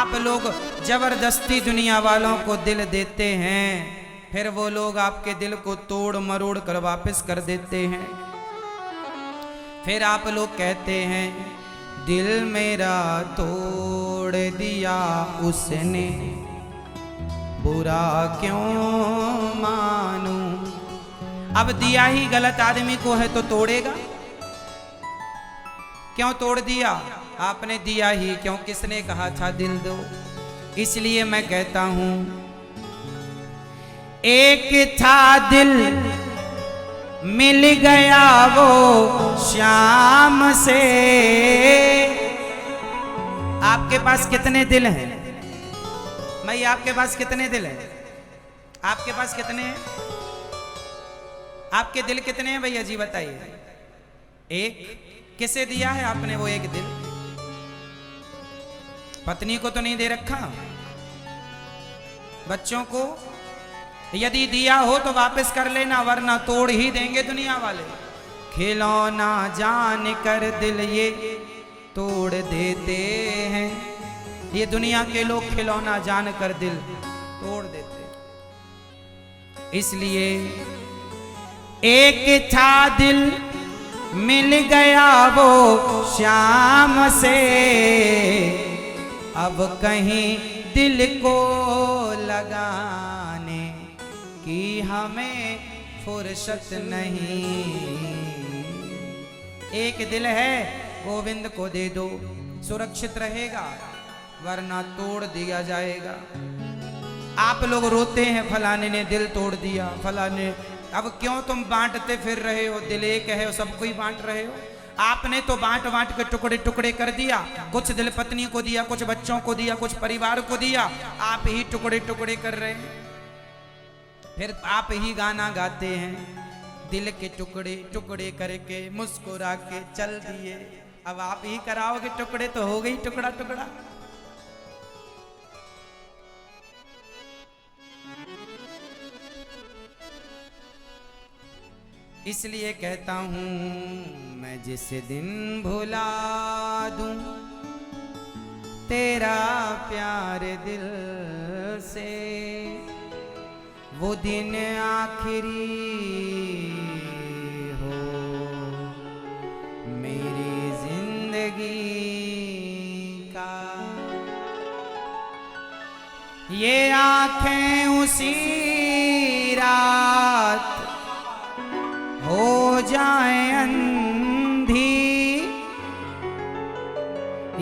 आप लोग जबरदस्ती दुनिया वालों को दिल देते हैं, फिर वो लोग आपके दिल को तोड़ मरोड़ कर वापस कर देते हैं। फिर आप लोग कहते हैं दिल मेरा तोड़ दिया उसने, बुरा क्यों मानूं। अब दिया ही गलत आदमी को है तो तोड़ेगा क्यों? तोड़ दिया आपने, दिया ही क्यों? किसने कहा था दिल दो? इसलिए मैं कहता हूं एक था दिल मिल गया वो शाम से। आपके पास कितने दिल हैं? भाई आपके पास कितने दिल हैं? आपके पास कितने हैं? आपके दिल कितने हैं भैया जी बताइए? एक। किसे दिया है आपने वो एक दिल? पत्नी को तो नहीं दे रखा? बच्चों को? यदि दिया हो तो वापस कर लेना, वरना तोड़ ही देंगे दुनिया वाले। खिलौना जान कर दिल ये तोड़ देते हैं, ये दुनिया के लोग खिलौना जान कर दिल तोड़ देते। इसलिए एक था दिल मिल गया वो शाम से, अब कहीं दिल को लगाने की हमें फुर्सत नहीं। एक दिल है गोविंद को दे दो, सुरक्षित रहेगा, वरना तोड़ दिया जाएगा। आप लोग रोते हैं फलाने ने दिल तोड़ दिया, फलाने। अब क्यों तुम बांटते फिर रहे हो? दिल एक है, सबको ही बांट रहे हो। आपने तो बांट बांट के टुकड़े टुकड़े कर दिया। कुछ दिल पत्नी को दिया, कुछ बच्चों को दिया, कुछ परिवार को दिया। आप ही टुकड़े टुकड़े कर रहे हैं। फिर आप ही गाना गाते हैं, दिल के टुकड़े टुकड़े करके मुस्कुरा के चल दिए। अब आप ही कराओगे टुकड़े, तो हो गई टुकड़ा टुकड़ा। इसलिए कहता हूं मैं जिस दिन भुला दूं तेरा प्यार दिल से, वो दिन आखिरी हो मेरी जिंदगी का। ये आंखें उसी रात हो जाए अंधी,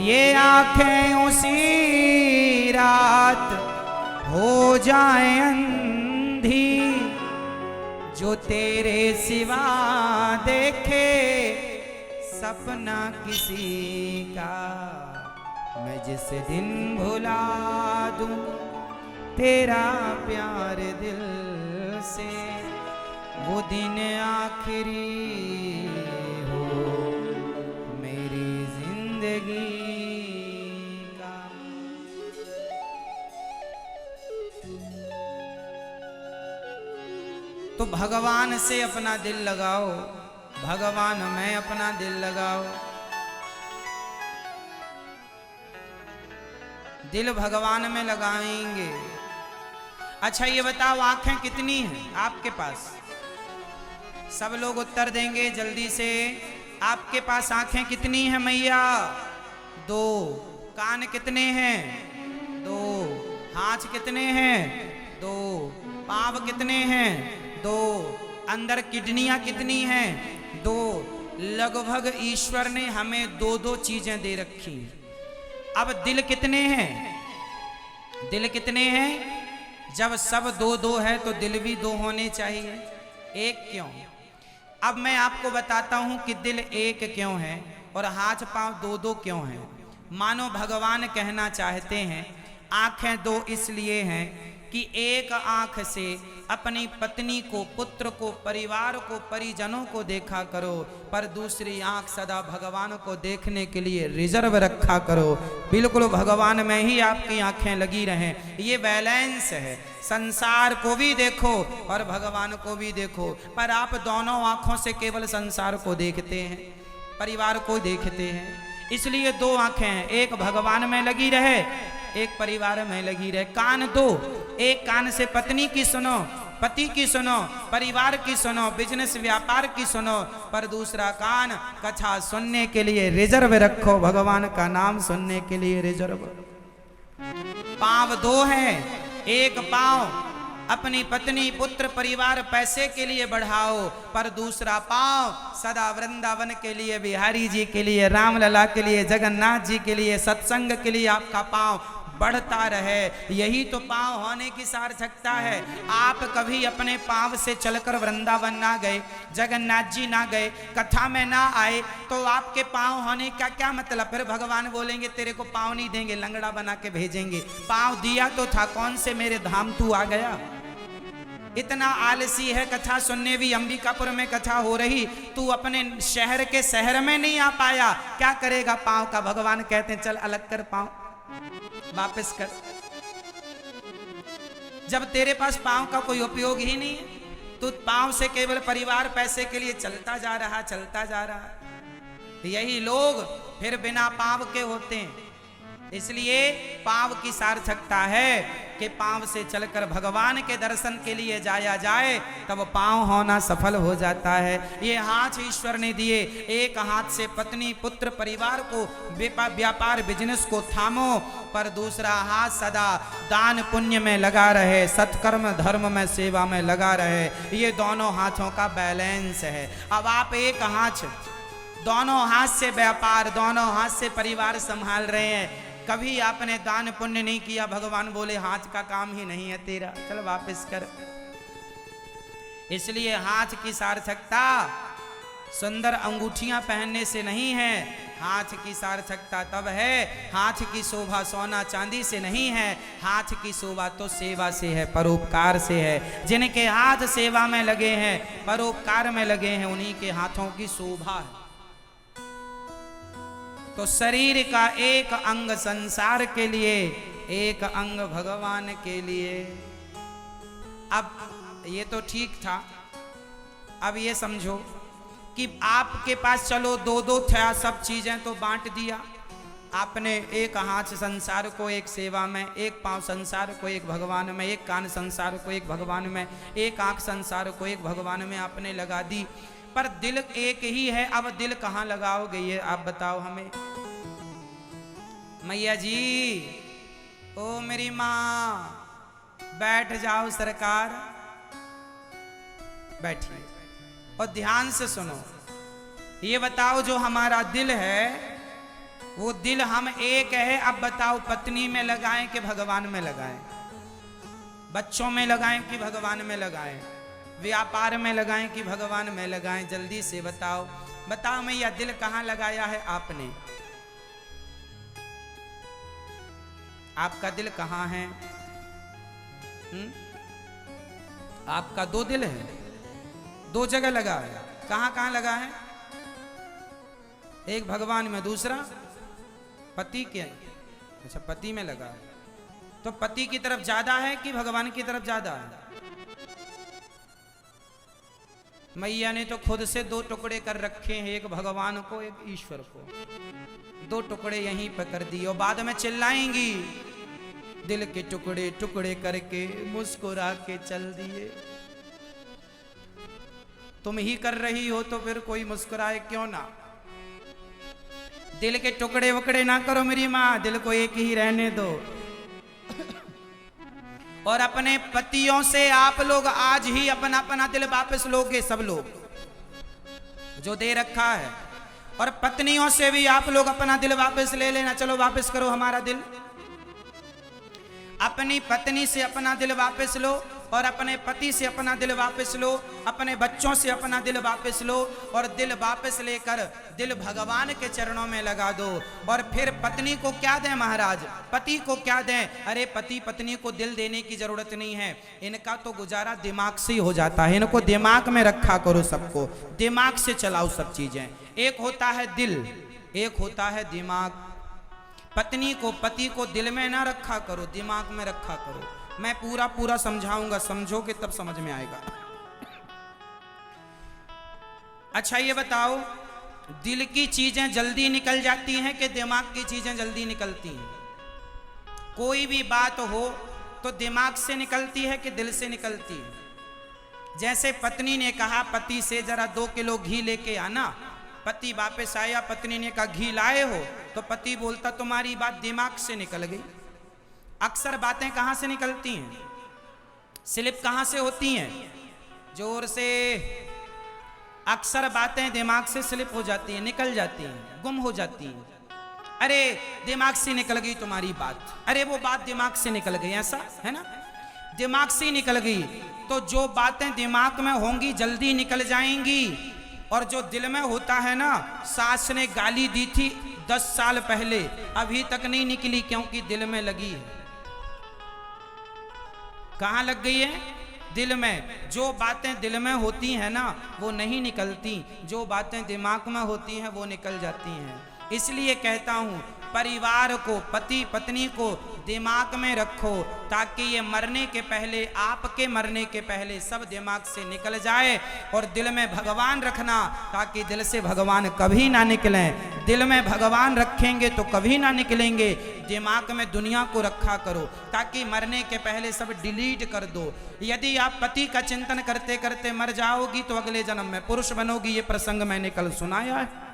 ये आंखें उसी रात हो जाए अंधी, जो तेरे सिवा देखे सपना किसी का। मैं जिस दिन भुला दूं तेरा प्यार दिल से, वो दिन आखिरी हो मेरी जिंदगी का। तो भगवान से अपना दिल लगाओ, भगवान में अपना दिल लगाओ। दिल भगवान में लगाएंगे। अच्छा ये बताओ आंखें कितनी हैं आपके पास? सब लोग उत्तर देंगे जल्दी से। आपके पास आंखें कितनी हैं मैया? दो। कान कितने हैं? दो। हाथ कितने हैं? दो। पाँव कितने हैं? दो। अंदर किडनियां कितनी हैं? दो। लगभग ईश्वर ने हमें दो दो चीजें दे रखी। अब दिल कितने हैं? दिल कितने हैं? जब सब दो दो है तो दिल भी दो होने चाहिए। एक क्यों? अब मैं आपको बताता हूं कि दिल एक क्यों है और हाथ पांव दो दो क्यों हैं। मानो भगवान कहना चाहते हैं आंखें दो इसलिए हैं कि एक आंख से अपनी पत्नी को, पुत्र को, परिवार को, परिजनों को देखा करो, पर दूसरी आंख सदा भगवान को देखने के लिए रिजर्व रखा करो। बिल्कुल भगवान में ही आपकी आंखें लगी रहें। ये बैलेंस है। संसार को भी देखो और भगवान को भी देखो, पर आप दोनों आंखों से केवल संसार को देखते हैं, परिवार को देखते हैं। इसलिए दो आंखें हैं, एक भगवान में लगी रहे एक परिवार में लगी रहे। कान दो, एक कान से पत्नी की सुनो, पति की सुनो, परिवार की सुनो, बिजनेस व्यापार की सुनो, पर दूसरा कान कथा सुनने के लिए रिजर्व रखो, भगवान का नाम सुनने के लिए रिजर्व। पांव दो हैं, एक पांव अपनी पत्नी पुत्र परिवार पैसे के लिए बढ़ाओ, पर दूसरा पांव सदा वृंदावन के लिए, बिहारी जी के लिए, रामलला के लिए, जगन्नाथ जी के लिए, सत्संग के लिए आपका पांव बढ़ता रहे। यही तो पांव होने की सार्थकता है। आप कभी अपने पांव से चलकर वृंदावन ना गए, जगन्नाथ जी ना गए, कथा में ना आए, तो आपके पांव होने का क्या मतलब? फिर भगवान बोलेंगे तेरे को पांव नहीं देंगे, लंगड़ा बना के भेजेंगे। पांव दिया तो था, कौन से मेरे धाम तू आ गया? इतना आलसी है कथा सुनने भी। अंबिकापुर में कथा हो रही, तू अपने शहर के शहर में नहीं आ पाया, क्या करेगा पांव का? भगवान कहते हैं चल अलग कर पांव, वापस कर। जब तेरे पास पांव का कोई उपयोग ही नहीं है, तू पांव से केवल परिवार पैसे के लिए चलता जा रहा, चलता जा रहा। यही लोग फिर बिना पांव के होते हैं। इसलिए पांव की सार्थकता है कि पांव से चलकर भगवान के दर्शन के लिए जाया जाए, तब पांव होना सफल हो जाता है। ये हाथ ईश्वर ने दिए, एक हाथ से पत्नी पुत्र परिवार को, व्यापार बिजनेस को थामो, पर दूसरा हाथ सदा दान पुण्य में लगा रहे, सत्कर्म धर्म में सेवा में लगा रहे। ये दोनों हाथों का बैलेंस है। अब आप एक हाथ, दोनों हाथ से व्यापार, दोनों हाथ से परिवार संभाल रहे हैं, कभी आपने दान पुण्य नहीं किया, भगवान बोले हाथ का काम ही नहीं है तेरा, चल वापस कर। इसलिए हाथ की सार्थकता सुंदर अंगूठियां पहनने से नहीं है, हाथ की सार्थकता तब है, हाथ की शोभा सोना चांदी से नहीं है, हाथ की शोभा तो सेवा से है, परोपकार से है। जिनके हाथ सेवा में लगे हैं, परोपकार में लगे हैं, उन्हीं के हाथों की शोभा है। तो शरीर का एक अंग संसार के लिए, एक अंग भगवान के लिए। अब ये तो ठीक था। अब ये समझो कि आपके पास चलो दो दो था, सब चीजें तो बांट दिया आपने। एक हाथ संसार को एक सेवा में, एक पांव संसार को एक भगवान में, एक कान संसार को एक भगवान में, एक आंख संसार को एक भगवान में आपने लगा दी, पर दिल एक ही है। अब दिल कहाँ लगाओगे ये आप बताओ हमें। मैया जी, ओ मेरी माँ, बैठ जाओ सरकार, बैठिए और ध्यान से सुनो। ये बताओ जो हमारा दिल है, वो दिल हम एक है। अब बताओ पत्नी में लगाएं कि भगवान में लगाएं, बच्चों में लगाएं कि भगवान में लगाएं, व्यापार में लगाएं कि भगवान में लगाएं? जल्दी से बताओ, बताओ मैया, दिल कहाँ लगाया है आपने? आपका दिल कहाँ है? आपका दो दिल है, दो जगह लगा है। कहाँ कहाँ लगा है? एक भगवान में, दूसरा पति के। अच्छा, पति में लगा है। तो पति की तरफ ज्यादा है कि भगवान की तरफ ज्यादा है? मैया ने तो खुद से दो टुकड़े कर रखे हैं, एक भगवान को एक ईश्वर को। दो टुकड़े यहीं पर कर दिए और बाद में चिल्लाएंगी, दिल के टुकड़े टुकड़े करके मुस्कुरा के चल दिए। तुम ही कर रही हो तो फिर कोई मुस्कुराए क्यों ना? दिल के टुकड़े वकड़े ना करो मेरी माँ, दिल को एक ही रहने दो। और अपने पतियों से आप लोग आज ही अपना अपना दिल वापस लोगे, सब लोग जो दे रखा है। और पत्नियों से भी आप लोग अपना दिल वापस ले लेना। चलो वापस करो हमारा दिल। अपनी पत्नी से अपना दिल वापस लो, और अपने पति से अपना दिल वापस लो, अपने बच्चों से अपना दिल वापस लो, और दिल वापस लेकर दिल भगवान के चरणों में लगा दो। और फिर पत्नी को क्या दें महाराज, पति को क्या दें? अरे पति पत्नी को दिल देने की जरूरत नहीं है, इनका तो गुजारा दिमाग से ही हो जाता है। इनको दिमाग में रखा करो, सबको दिमाग से चलाओ सब चीजें। एक होता है दिल, एक होता है दिमाग। पत्नी को पति को दिल में ना रखा करो, दिमाग में रखा करो। मैं पूरा पूरा समझाऊंगा, समझोगे तब समझ में आएगा। अच्छा ये बताओ, दिल की चीजें जल्दी निकल जाती हैं कि दिमाग की चीजें जल्दी निकलती हैं? कोई भी बात हो तो दिमाग से निकलती है कि दिल से निकलती है? जैसे पत्नी ने कहा पति से जरा 2 किलो घी लेके आना, पति वापस आया, पत्नी ने कहा घी लाए हो, तो पति बोलता तुम्हारी बात दिमाग से निकल गई। अक्सर बातें कहां से निकलती हैं? स्लिप कहां से होती हैं? जोर से। अक्सर बातें दिमाग से स्लिप हो जाती हैं, निकल जाती हैं, गुम हो जाती हैं। अरे दिमाग से निकल गई तुम्हारी बात, अरे वो बात दिमाग से निकल गई, ऐसा है ना, दिमाग से निकल गई। तो जो बातें दिमाग में होंगी जल्दी निकल जाएंगी, और जो दिल में होता है ना, सास ने गाली दी थी 10 साल पहले, अभी तक नहीं निकली, क्योंकि दिल में लगी है। कहां लग गई है? दिल में। जो बातें दिल में होती हैं ना वो नहीं निकलती, जो बातें दिमाग में होती हैं वो निकल जाती हैं। इसलिए कहता हूं परिवार को, पति पत्नी को दिमाग में रखो, ताकि ये मरने के पहले, आपके मरने के पहले सब दिमाग से निकल जाए। और दिल में भगवान रखना, ताकि दिल से भगवान कभी ना निकलें। दिल में भगवान रखेंगे तो कभी ना निकलेंगे। दिमाग में दुनिया को रखा करो, ताकि मरने के पहले सब डिलीट कर दो। यदि आप पति का चिंतन करते करते मर जाओगी तो अगले जन्म में पुरुष बनोगी। ये प्रसंग मैंने कल सुनाया है।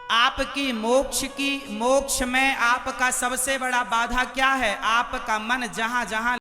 आपकी मोक्ष में आपका सबसे बड़ा बाधा क्या है? आपका मन जहां जहां